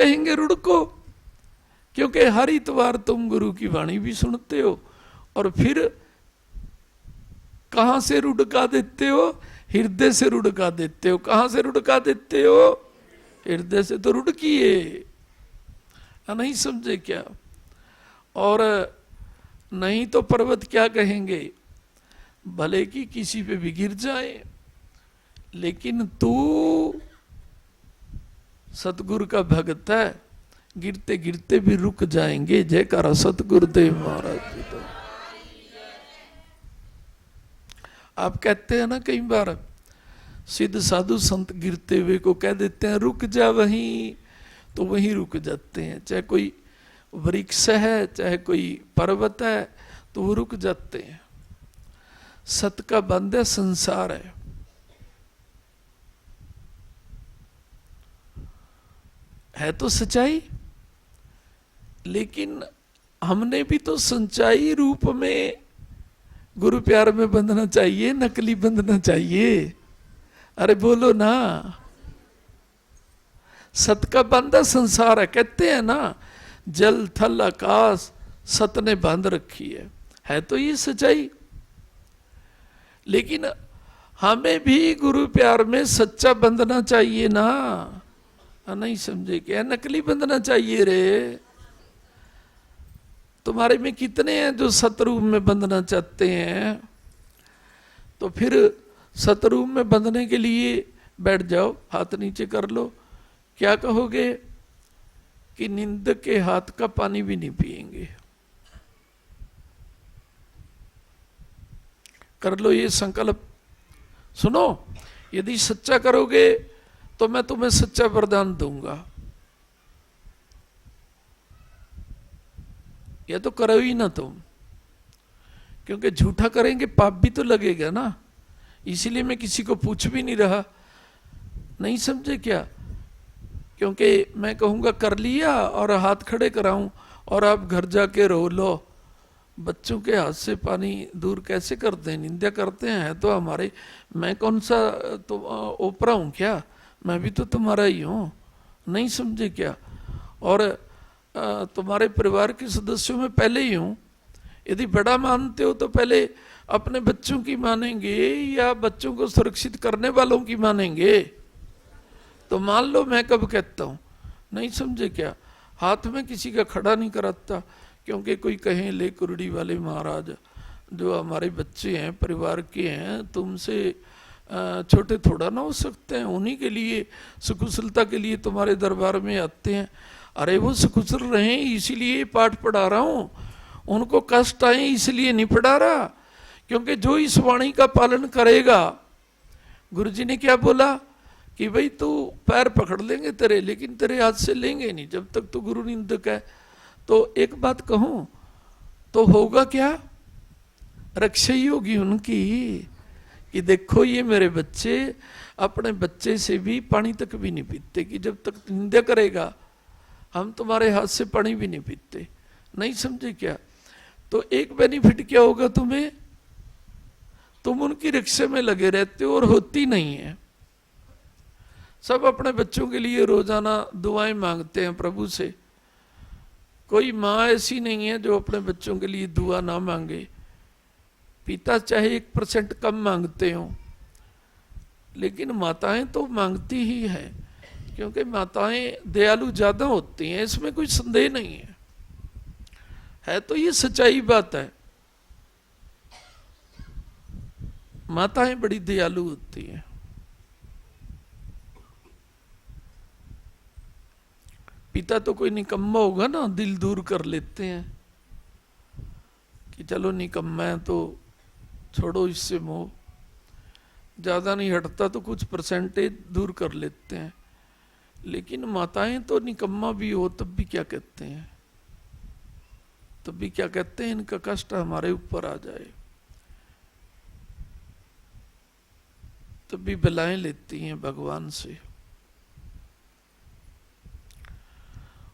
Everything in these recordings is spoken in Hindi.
कहेंगे रुड़को, क्योंकि हर इतवार तुम गुरु की वाणी भी सुनते हो और फिर कहां से रुड़का देते हो? हृदय से रुड़का देते हो। कहां से रुड़का देते हो? हृदय से। तो रुड़किए, नहीं समझे क्या? और नहीं तो पर्वत क्या कहेंगे, भले कि किसी पे भी गिर जाए, लेकिन तू सतगुरु का भक्त है, गिरते गिरते भी रुक जाएंगे। जयकारा सतगुरुदेव महाराज जी। तो आप कहते हैं ना कई बार, सिद्ध साधु संत गिरते हुए को कह देते हैं रुक जा वहीं, तो वहीं रुक जाते हैं। चाहे कोई वृक्ष है, चाहे कोई पर्वत है, तो वो रुक जाते हैं। सत का बंध है, संसार है तो सच्चाई, लेकिन हमने भी तो सच्चाई रूप में गुरु प्यार में बंधना चाहिए, नकली बंधना चाहिए। अरे बोलो ना, सत का बंधा संसार है। कहते हैं ना, जल थल आकाश सत ने बांध रखी है तो ये सच्चाई। लेकिन हमें भी गुरु प्यार में सच्चा बंधना चाहिए ना, नहीं समझे क्या? नकली बंधना चाहिए रे। तुम्हारे में कितने हैं जो सतरूप में बंधना चाहते हैं? तो फिर सतरूप में बंधने के लिए बैठ जाओ, हाथ नीचे कर लो। क्या कहोगे कि निंदक के हाथ का पानी भी नहीं पिएंगे। कर लो ये संकल्प। सुनो, यदि सच्चा करोगे तो मैं तुम्हें सच्चा वरदान दूंगा। या तो करो ही ना तुम, क्योंकि झूठा करेंगे पाप भी तो लगेगा ना। इसीलिए मैं किसी को पूछ भी नहीं रहा, नहीं समझे क्या? क्योंकि मैं कहूँगा कर लिया और हाथ खड़े कराऊं और आप घर जाके रो लो। बच्चों के हाथ से पानी दूर कैसे करते हैं? निंदा करते हैं तो हमारे। मैं कौन सा तो ओपरा हूँ क्या? मैं भी तो तुम्हारा ही हूँ, नहीं समझे क्या? और तुम्हारे परिवार के सदस्यों में पहले ही हूँ। यदि बड़ा मानते हो तो पहले अपने बच्चों की मानेंगे या बच्चों को सुरक्षित करने वालों की मानेंगे? तो मान लो मैं कब कहता हूँ, नहीं समझे क्या? हाथ में किसी का खड़ा नहीं कराता, क्योंकि कोई कहे ले कुरड़ी वाले महाराज, जो हमारे बच्चे हैं, परिवार के हैं, तुमसे छोटे थोड़ा ना हो सकते हैं। उन्हीं के लिए, सुकुशलता के लिए तुम्हारे दरबार में आते हैं। अरे वो सुकुशल रहे इसीलिए पाठ पढ़ा रहा हूँ, उनको कष्ट आए इसलिए नहीं पढ़ा रहा। क्योंकि जो इस वाणी का पालन करेगा, गुरुजी ने क्या बोला कि भाई तू पैर पकड़ लेंगे तेरे, लेकिन तेरे हाथ से लेंगे नहीं जब तक तू गुरु निंदक है। तो एक बात कहूं तो होगा क्या? रक्षा ही होगी उनकी कि देखो ये मेरे बच्चे अपने बच्चे से भी पानी तक भी नहीं पीते, कि जब तक निंदा करेगा हम तुम्हारे हाथ से पानी भी नहीं पीते। नहीं समझे क्या? तो एक बेनिफिट क्या होगा तुम्हें, तुम उनकी रक्षा में लगे रहते हो और होती नहीं है। सब अपने बच्चों के लिए रोजाना दुआएं मांगते हैं प्रभु से। कोई माँ ऐसी नहीं है जो अपने बच्चों के लिए दुआ ना मांगे। पिता चाहे 1% कम मांगते हो, लेकिन माताएं तो मांगती ही हैं, क्योंकि माताएं दयालु ज्यादा होती हैं, इसमें कोई संदेह नहीं है तो ये सच्चाई बात है। माताएं बड़ी दयालु होती हैं। पिता तो कोई निकम्मा होगा ना, दिल दूर कर लेते हैं कि चलो निकम्मा है तो छोड़ो इससे मोह, ज्यादा नहीं हटता तो कुछ परसेंटेज दूर कर लेते हैं। लेकिन माताएं तो निकम्मा भी हो तब भी क्या कहते हैं, तब भी क्या कहते हैं, इनका कष्ट हमारे ऊपर आ जाए, तब भी बलाएं लेती हैं भगवान से,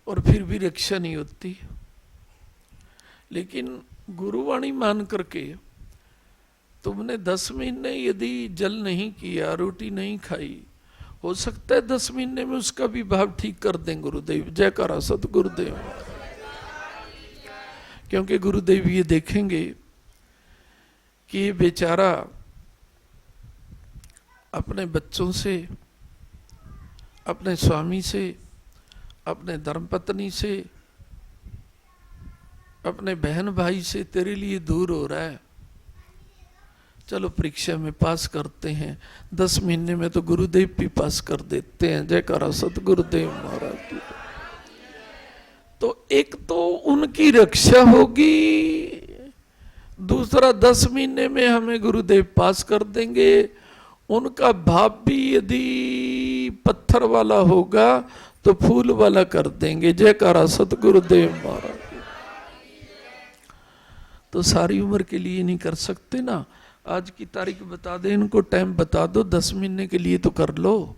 और फिर भी रक्षा नहीं होती। लेकिन गुरुवाणी मान करके तुमने 10 महीने यदि जल नहीं किया, रोटी नहीं खाई, हो सकता है 10 महीने में उसका भी भाव ठीक कर दें गुरुदेव। जयकारा सतगुरुदेव। क्योंकि गुरुदेव ये देखेंगे कि ये बेचारा अपने बच्चों से, अपने स्वामी से, अपने धर्मपत्नी से, अपने बहन भाई से तेरे लिए दूर हो रहा है। चलो परीक्षा में पास करते हैं, 10 महीने में तो गुरुदेव भी पास कर देते हैं। जयकारा सतगुरुदेव महाराज जी। तो एक तो उनकी रक्षा होगी, दूसरा 10 महीने में हमें गुरुदेव पास कर देंगे। उनका भाव भी यदि पत्थर वाला होगा तो फूल वाला कर देंगे। जयकारा सतगुरुदेव महाराज। तो सारी उम्र के लिए नहीं कर सकते ना। आज की तारीख बता दे, इनको टाइम बता दो, 10 महीने के लिए तो कर लो।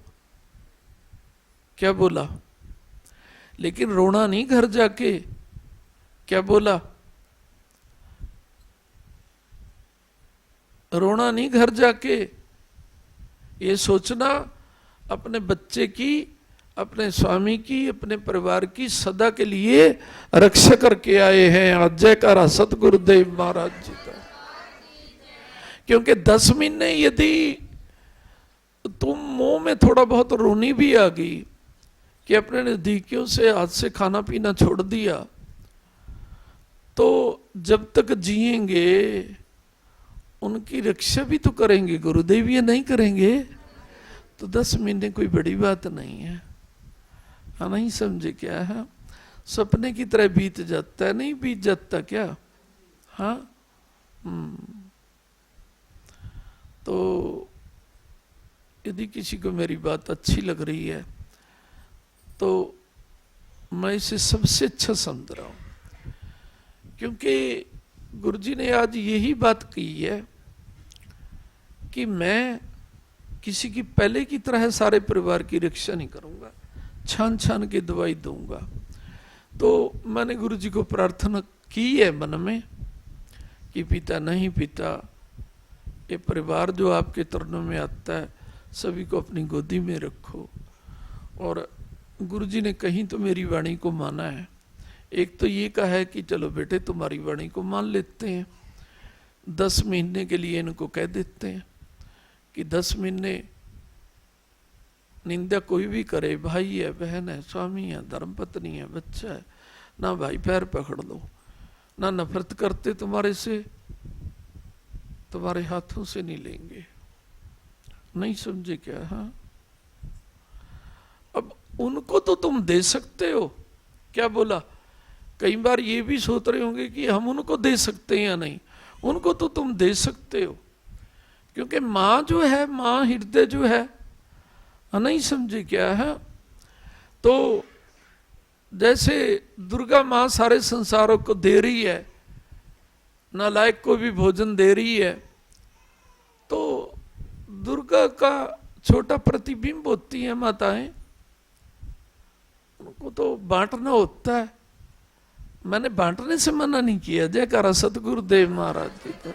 क्या बोला? लेकिन रोना नहीं घर जाके। क्या बोला? रोना नहीं घर जाके। ये सोचना अपने बच्चे की, अपने स्वामी की, अपने परिवार की सदा के लिए रक्षा करके आए हैं। आज जयकारा सतगुरुदेव महाराज जी का। क्योंकि 10 महीने यदि तुम मुंह में थोड़ा बहुत रोनी भी आ गई कि अपने नजदीकियों से हाथ से खाना पीना छोड़ दिया, तो जब तक जिएंगे उनकी रक्षा भी तो करेंगे गुरुदेव, ये नहीं करेंगे तो 10 महीने कोई बड़ी बात नहीं है। हाँ, नहीं समझे क्या है? सपने की तरह बीत जाता है, नहीं बीत जाता क्या? हाँ। तो यदि किसी को मेरी बात अच्छी लग रही है तो मैं इसे सबसे अच्छा समझ रहा हूं, क्योंकि गुरुजी ने आज यही बात कही है कि मैं किसी की पहले की तरह सारे परिवार की रक्षा नहीं करूंगा, छान छान के दवाई दूंगा। तो मैंने गुरुजी को प्रार्थना की है मन में कि पिता, नहीं पिता, ये परिवार जो आपके चरणों में आता है सभी को अपनी गोदी में रखो। और गुरुजी ने कहीं तो मेरी वाणी को माना है। एक तो ये कहा है कि चलो बेटे तुम्हारी वाणी को मान लेते हैं, 10 महीने के लिए इनको कह देते हैं कि 10 महीने निंदा कोई भी करे, भाई है, बहन है, स्वामी है, धर्मपत्नी है, बच्चा है, ना भाई पैर पकड़ लो, ना नफरत करते तुम्हारे से, तुम्हारे हाथों से नहीं लेंगे। नहीं समझे क्या? हाँ, अब उनको तो तुम दे सकते हो। क्या बोला? कई बार ये भी सोच रहे होंगे कि हम उनको दे सकते हैं या नहीं। उनको तो तुम दे सकते हो, क्योंकि माँ जो है, माँ हृदय जो है, नहीं समझे क्या है? तो जैसे दुर्गा माँ सारे संसारों को दे रही है, नालायक को भी भोजन दे रही है, तो दुर्गा का छोटा प्रतिबिंब होती है माताएं, उनको तो बांटना होता है। मैंने बांटने से मना नहीं किया। जयकारा सतगुरुदेव महाराज जी का।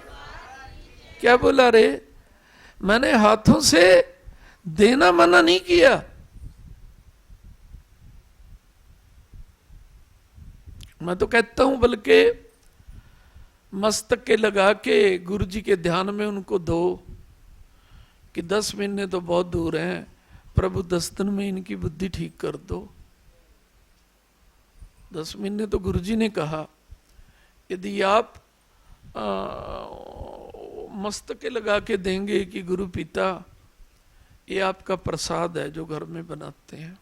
क्या बोला रे? मैंने हाथों से देना मना नहीं किया। मैं तो कहता हूं बल्कि मस्तक के लगा के गुरु जी के ध्यान में उनको दो कि 10 महीने तो बहुत दूर हैं, प्रभु 10 दिन में इनकी बुद्धि ठीक कर दो। 10 महीने तो गुरुजी ने कहा। यदि आप मस्तक के लगा के देंगे कि गुरु पिता ये आपका प्रसाद है जो घर में बनाते हैं,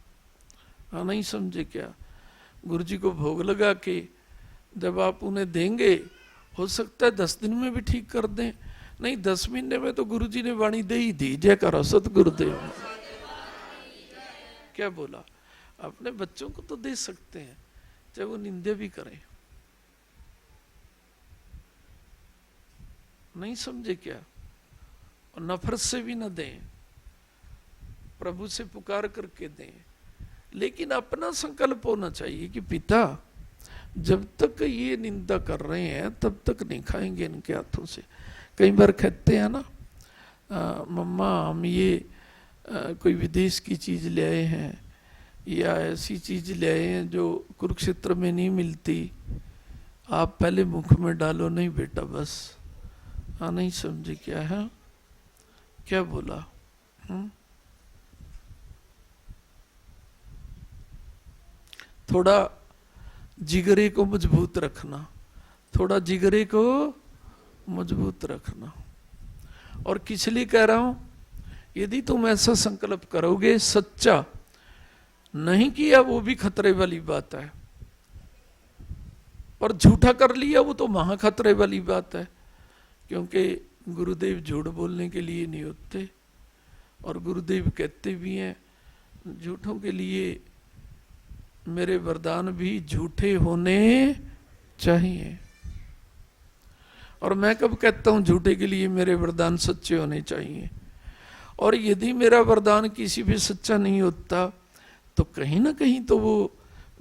हाँ, नहीं समझे क्या? गुरुजी को भोग लगा के जब आप उन्हें देंगे, हो सकता है 10 दिन में भी ठीक कर दें, नहीं 10 महीने में तो गुरुजी ने वाणी दे ही दी। जयकारा सतगुरुदेव। क्या बोला? अपने बच्चों को तो दे सकते हैं, चाहे वो निंदा भी करें। नहीं समझे क्या? और नफरत से भी न दें, प्रभु से पुकार करके दें, लेकिन अपना संकल्प होना चाहिए कि पिता जब तक ये निंदा कर रहे हैं तब तक नहीं खाएंगे इनके हाथों से। कई बार कहते हैं ना, मम्मा हम ये कोई विदेश की चीज़ ले आए हैं या ऐसी चीज़ ले आए हैं जो कुरुक्षेत्र में नहीं मिलती, आप पहले मुख में डालो। नहीं बेटा बस। हाँ नहीं समझे क्या है, क्या बोला? थोड़ा जिगरे को मजबूत रखना, थोड़ा जिगरे को मजबूत रखना। और किस लिए कह रहा हूं, यदि तुम ऐसा संकल्प करोगे, सच्चा नहीं किया वो भी खतरे वाली बात है, और झूठा कर लिया वो तो महा खतरे वाली बात है। क्योंकि गुरुदेव झूठ बोलने के लिए नहीं होते, और गुरुदेव कहते भी हैं झूठों के लिए मेरे वरदान भी झूठे होने चाहिए। और मैं कब कहता हूं झूठे के लिए मेरे वरदान सच्चे होने चाहिए। और यदि मेरा वरदान किसी भी सच्चा नहीं होता तो कहीं ना कहीं तो वो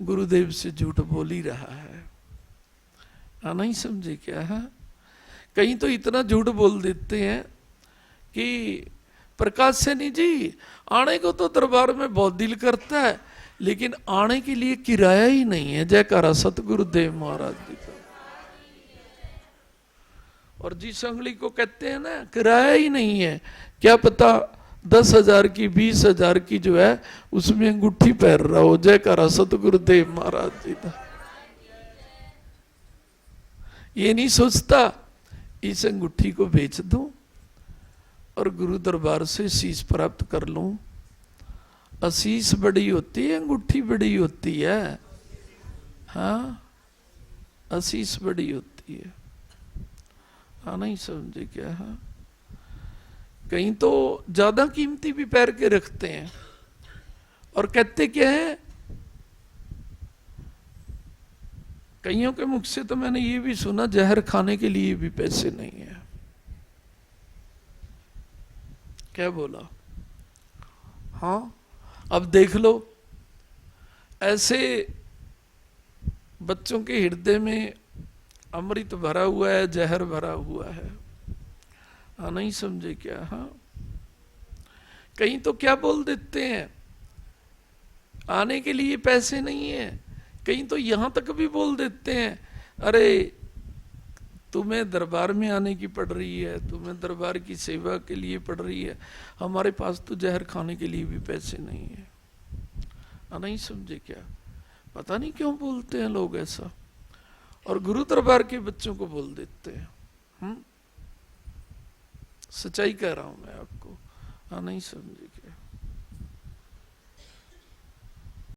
गुरुदेव से झूठ बोल ही रहा है। नहीं समझे क्या है? कहीं तो इतना झूठ बोल देते हैं कि प्रकाश सैनी जी आने को तो दरबार में बहुत दिल करता है, लेकिन आने के लिए किराया ही नहीं है। जयकारा सतगुरुदेव महाराज जी का। और जी संगली को कहते हैं ना, किराया ही नहीं है। क्या पता 10,000 की 20,000 की जो है उसमें अंगूठी पहन रहा हो। जयकारा सतगुरुदेव महाराज जी का। ये नहीं सोचता इस अंगूठी को बेच दूं और गुरु दरबार से शीश प्राप्त कर लूं। आशीष बड़ी होती है, अंगूठी बड़ी होती है। हाँ, आशीष बड़ी होती है। हाँ नहीं समझे क्या? हाँ, कहीं तो ज्यादा कीमती भी पैर के रखते हैं और कहते क्या है, कईयों के मुख से तो मैंने ये भी सुना जहर खाने के लिए भी पैसे नहीं है। क्या बोला? हाँ, अब देख लो, ऐसे बच्चों के हृदय में अमृत भरा हुआ है, जहर भरा हुआ है। हाँ नहीं समझे क्या? हाँ, कहीं तो क्या बोल देते हैं, आने के लिए पैसे नहीं है। कहीं तो यहां तक भी बोल देते हैं, अरे तुम्हें दरबार में आने की पड़ रही है, तुम्हें दरबार की सेवा के लिए पड़ रही है, हमारे पास तो जहर खाने के लिए भी पैसे नहीं है। नहीं समझे क्या? पता नहीं क्यों बोलते हैं लोग ऐसा, और गुरु दरबार के बच्चों को बोल देते हैं। सच्चाई कह रहा हूं मैं आपको। नहीं समझे क्या?